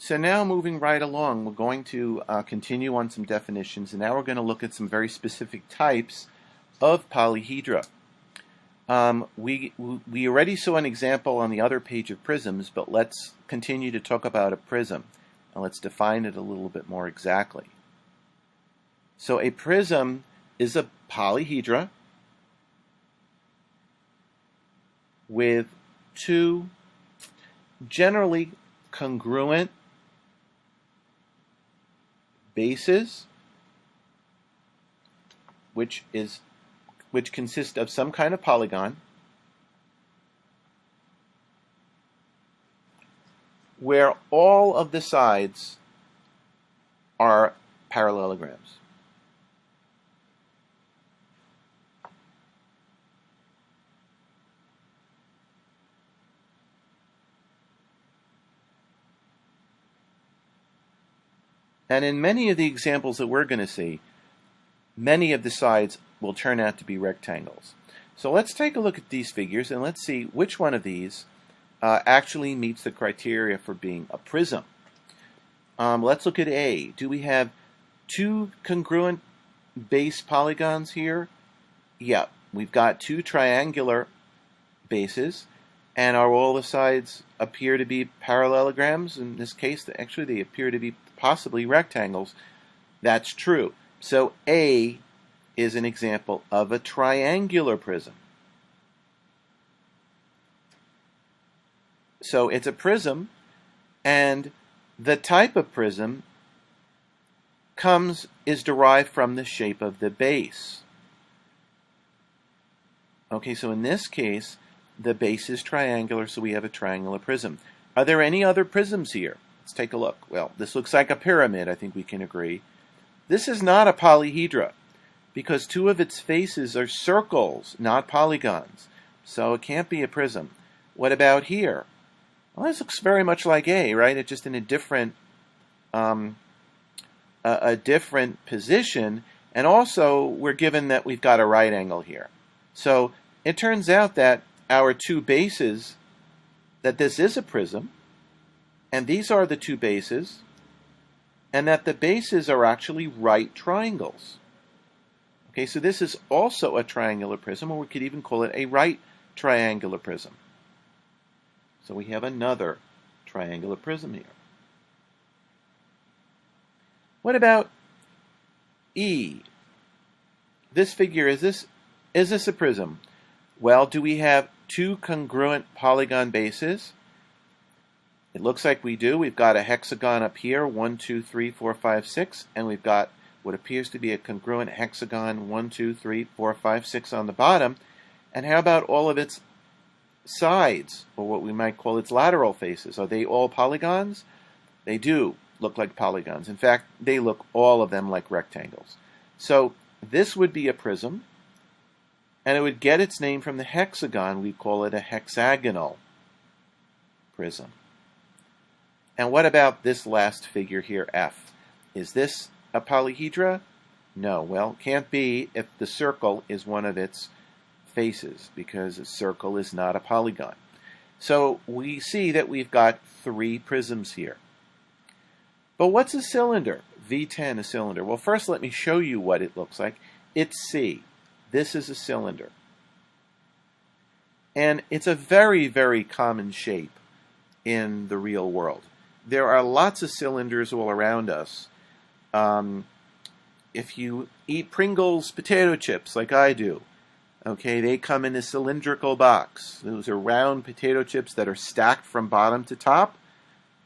So now moving right along, we're going to continue on some definitions, and now we're going to look at some very specific types of polyhedra. We already saw an example on the other page of prisms, but let's continue to talk about a prism, and let's define it a little bit more exactly. So a prism is a polyhedra with two generally congruent bases, which consist of some kind of polygon, where all of the sides are parallelograms. And in many of the examples that we're going to see, many of the sides will turn out to be rectangles. So let's take a look at these figures and let's see which one of these actually meets the criteria for being a prism. Let's look at A. Do we have two congruent base polygons here? Yeah, we've got two triangular bases, and are all the sides appear to be parallelograms? In this case, actually they appear to be possibly rectangles. That's true. So A is an example of a triangular prism. So it's a prism, and the type of prism is derived from the shape of the base. Okay, so in this case, the base is triangular, so we have a triangular prism. Are there any other prisms here? Let's take a look. Well, this looks like a pyramid, I think we can agree. This is not a polyhedra, because two of its faces are circles, not polygons. So it can't be a prism. What about here? Well, this looks very much like A, right? It's just in a different position. And also, we're given that we've got a right angle here. So it turns out that our two bases, that this is a prism, and these are the two bases, and that the bases are actually right triangles. Okay, so this is also a triangular prism, or we could even call it a right triangular prism. So we have another triangular prism here. What about E? This figure, is this a prism? Well, do we have two congruent polygon bases? It looks like we do. We've got a hexagon up here, 1, 2, 3, 4, 5, 6, and we've got what appears to be a congruent hexagon, 1, 2, 3, 4, 5, 6 on the bottom. And how about all of its sides, or what we might call its lateral faces? Are they all polygons? They do look like polygons. In fact, they look, all of them, like rectangles. So this would be a prism, and it would get its name from the hexagon. We call it a hexagonal prism. And what about this last figure here, F? Is this a polyhedra? No. Well, can't be if the circle is one of its faces, because a circle is not a polygon. So we see that we've got three prisms here. But what's a cylinder? V10, a cylinder. Well, first let me show you what it looks like. It's C. This is a cylinder. And it's a very, very common shape in the real world. There are lots of cylinders all around us. If you eat Pringles potato chips like I do, okay, they come in a cylindrical box. Those are round potato chips that are stacked from bottom to top,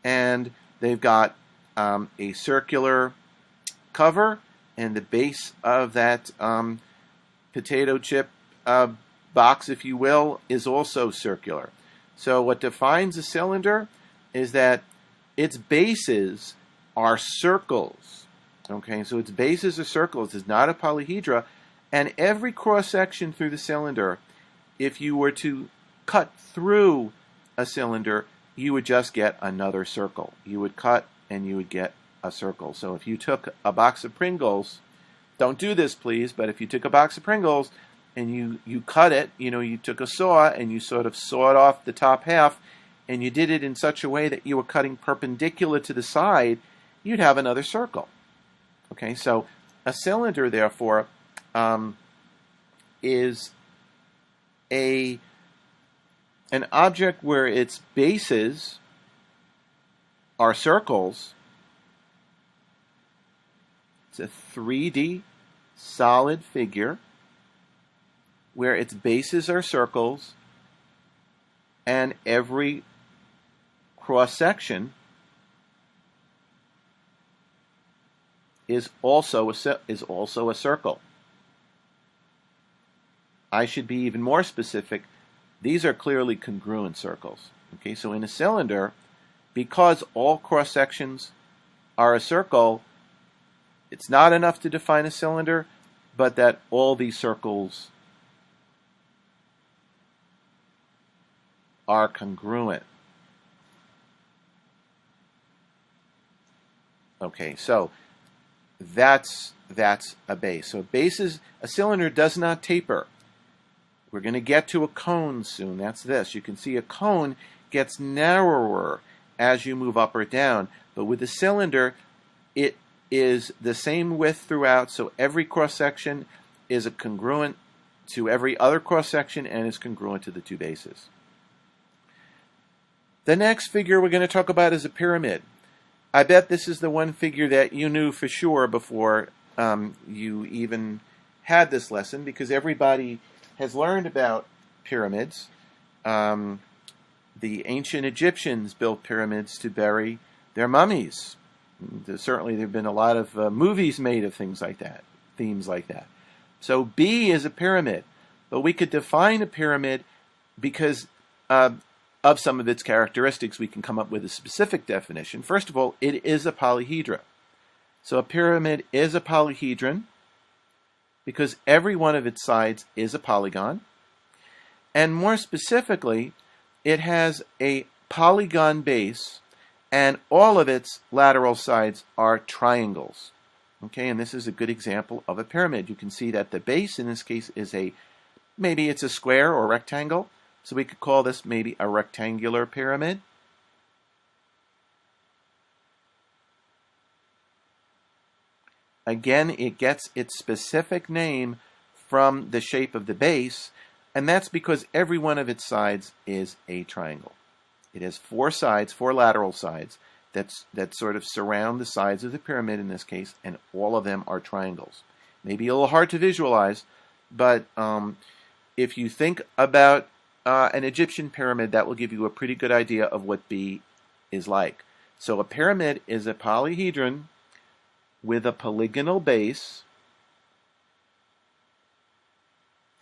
and they've got a circular cover, and the base of that potato chip box, if you will, is also circular. So what defines a cylinder is that its bases are circles. Okay, so its bases are circles. It's not a polyhedra. And every cross-section through the cylinder, if you were to cut through a cylinder, you would just get another circle. You would cut and you would get a circle. So if you took a box of Pringles, don't do this please, but if you took a box of Pringles and you cut it, you took a saw and you sort of sawed off the top half, and you did it in such a way that you were cutting perpendicular to the side, you'd have another circle. Okay, so a cylinder, therefore, is an object where its bases are circles. It's a 3D solid figure where its bases are circles, and every cross-section is also a circle. I should be even more specific. These are clearly congruent circles. Okay, so in a cylinder, because all cross-sections are a circle, it's not enough to define a cylinder, but that all these circles are congruent. Okay, so that's a base. So a cylinder does not taper. We're going to get to a cone soon. That's this. You can see a cone gets narrower as you move up or down, but with a cylinder, it is the same width throughout, so every cross-section is congruent to every other cross-section and is congruent to the two bases. The next figure we're going to talk about is a pyramid. I bet this is the one figure that you knew for sure before you even had this lesson, because everybody has learned about pyramids. The ancient Egyptians built pyramids to bury their mummies. Certainly there have been a lot of movies made of things like that, themes like that. So B is a pyramid, but we could define a pyramid because of some of its characteristics. We can come up with a specific definition. First of all, it is a polyhedra. So a pyramid is a polyhedron because every one of its sides is a polygon. And more specifically, it has a polygon base and all of its lateral sides are triangles. Okay, and this is a good example of a pyramid. You can see that the base in this case is maybe it's a square or rectangle. So we could call this maybe a rectangular pyramid. Again, it gets its specific name from the shape of the base, and that's because every one of its sides is a triangle. It has four sides, four lateral sides, that sort of surround the sides of the pyramid in this case, and all of them are triangles. Maybe a little hard to visualize, but if you think about an Egyptian pyramid, that will give you a pretty good idea of what B is like. So a pyramid is a polyhedron with a polygonal base,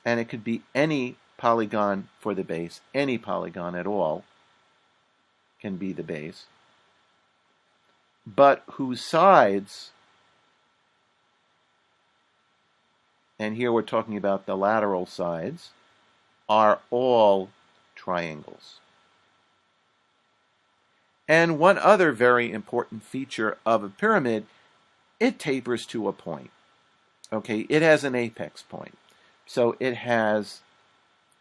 and it could be any polygon for the base. Any polygon at all can be the base, but whose sides, and here we're talking about the lateral sides, are all triangles. And one other very important feature of a pyramid, it tapers to a point. Okay, it has an apex point. So it has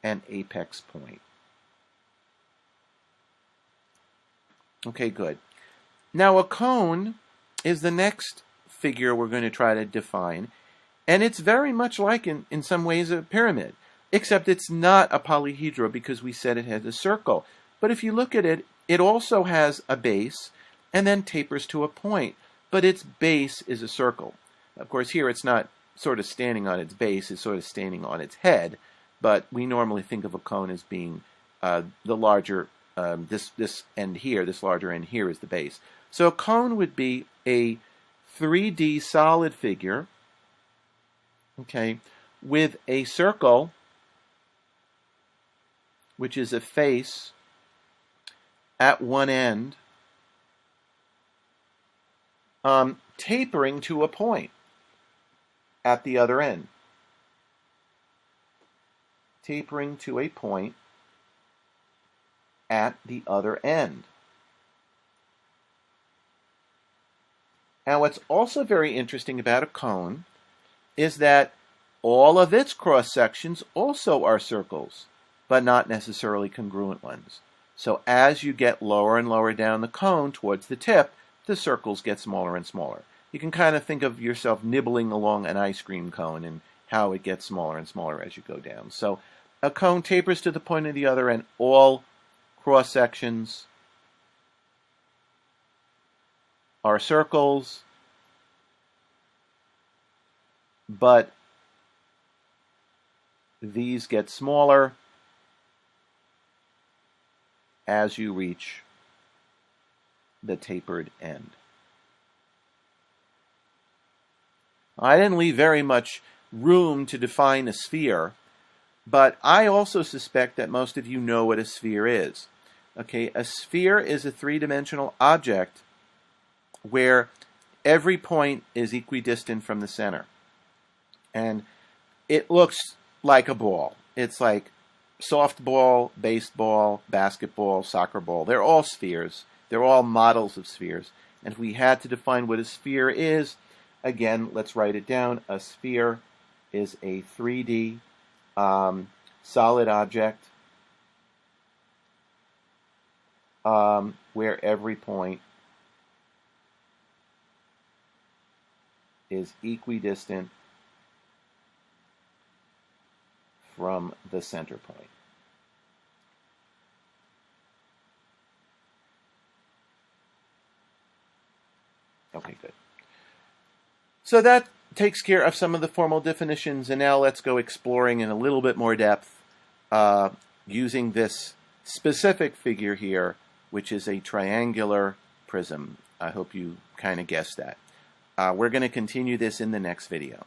an apex point. Okay, good. Now a cone is the next figure we're going to try to define, and it's very much like in some ways a pyramid, except it's not a polyhedra because we said it has a circle. But if you look at it, it also has a base and then tapers to a point, but its base is a circle. Of course, here it's not sort of standing on its base, it's sort of standing on its head, but we normally think of a cone as being the larger, this end here, this larger end here is the base. So a cone would be a 3D solid figure, okay, with a circle, which is a face at one end, tapering to a point at the other end. Tapering to a point at the other end. Now, what's also very interesting about a cone is that all of its cross sections also are circles, but not necessarily congruent ones. So as you get lower and lower down the cone towards the tip, the circles get smaller and smaller. You can kind of think of yourself nibbling along an ice cream cone and how it gets smaller and smaller as you go down. So a cone tapers to the point of the other, and all cross sections are circles, but these get smaller as you reach the tapered end. I didn't leave very much room to define a sphere, but I also suspect that most of you know what a sphere is. Okay, a sphere is a three-dimensional object where every point is equidistant from the center. And it looks like a ball. It's like softball, baseball, basketball, soccer ball. They're all spheres. They're all models of spheres. And if we had to define what a sphere is, again, let's write it down. A sphere is a 3D solid object where every point is equidistant from the center point. Okay, good. So that takes care of some of the formal definitions, and now let's go exploring in a little bit more depth using this specific figure here, which is a triangular prism. I hope you kind of guessed that. We're going to continue this in the next video.